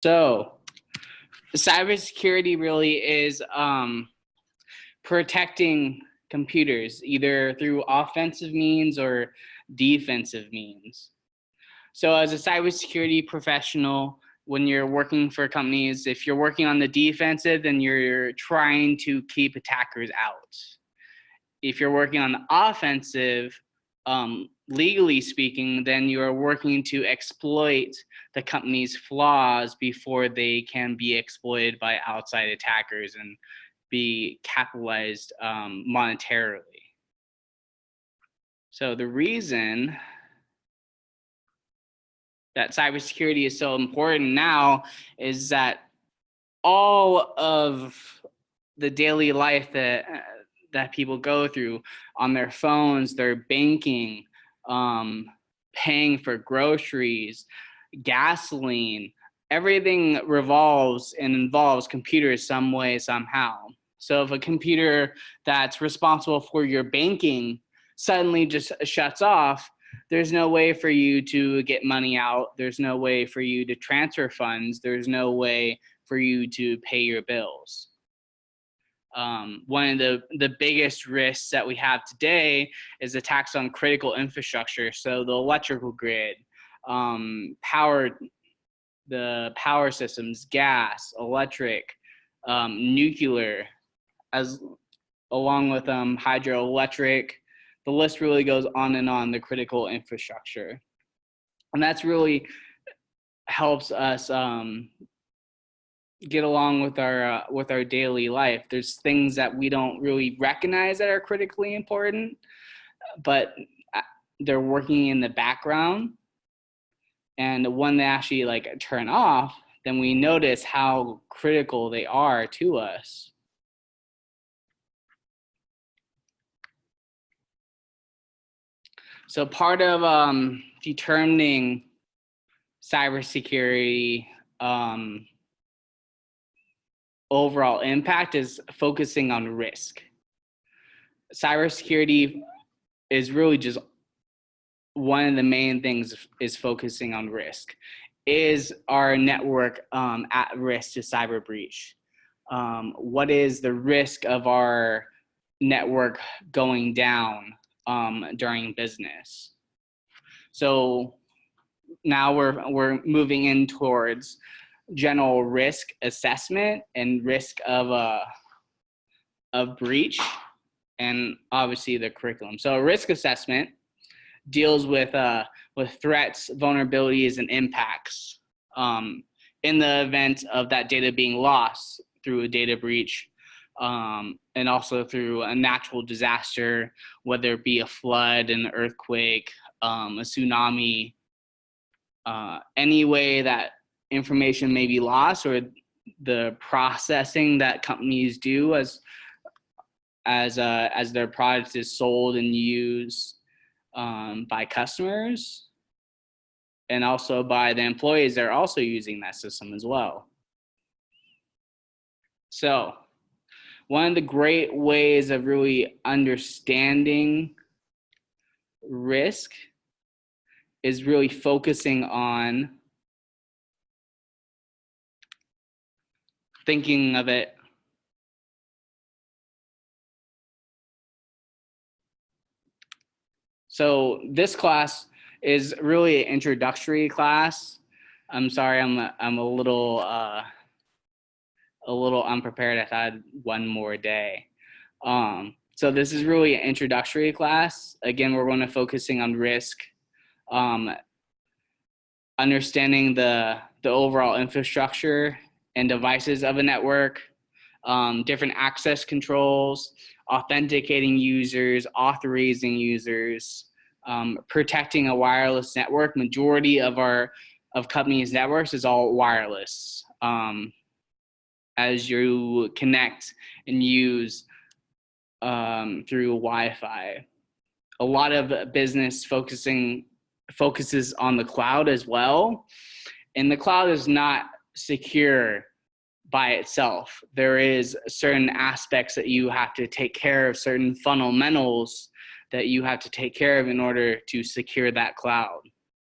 So cybersecurity really is protecting computers either through offensive means or defensive means. So as a cybersecurity professional, when you're working for companies, if you're working on the defensive, then you're trying to keep attackers out. If you're working on the offensive, legally speaking, then you're working to exploit the company's flaws before they can be exploited by outside attackers and be capitalized monetarily. So the reason that cybersecurity is so important now is that all of the daily life that people go through on their phones, their banking, paying for groceries, gasoline, everything revolves and involves computers some way, somehow. So if a computer that's responsible for your banking suddenly just shuts off, there's no way for you to get money out. There's no way for you to transfer funds. There's no way for you to pay your bills. One of the biggest risks that we have today is attacks on critical infrastructure. So the electrical grid, the power systems, gas, electric, nuclear, along with hydroelectric. The list really goes on and on, the critical infrastructure. And that's really helps us get along with our daily life. There's things that we don't really recognize that are critically important, but they're working in the background. And when they actually turn off, then we notice how critical they are to us. So part of determining cybersecurity overall impact is focusing on risk. Cybersecurity is really just one of the main things is focusing on risk. Is our network at risk to cyber breach? What is the risk of our network going down during business? So now we're moving in towards general risk assessment and risk of breach, and obviously the curriculum. So risk assessment deals with threats, vulnerabilities, and impacts in the event of that data being lost through a data breach, and also through a natural disaster, whether it be a flood, an earthquake, a tsunami, any way that information may be lost, or the processing that companies do as their product is sold and used by customers, and also by the employees that are also using that system as well. So one of the great ways of really understanding risk is really focusing on thinking of it So this class is really an introductory class. I'm sorry, I'm a little unprepared. I thought I had one more day. So this is really an introductory class. Again, we're going to focusing on risk, understanding the overall infrastructure and devices of a network, different access controls, authenticating users, authorizing users, protecting a wireless network. Majority of companies' networks is all wireless. As you connect and use through Wi-Fi. A lot of business focuses on the cloud as well. And the cloud is not secure by itself. There is certain aspects that you have to take care of, certain fundamentals that you have to take care of in order to secure that cloud.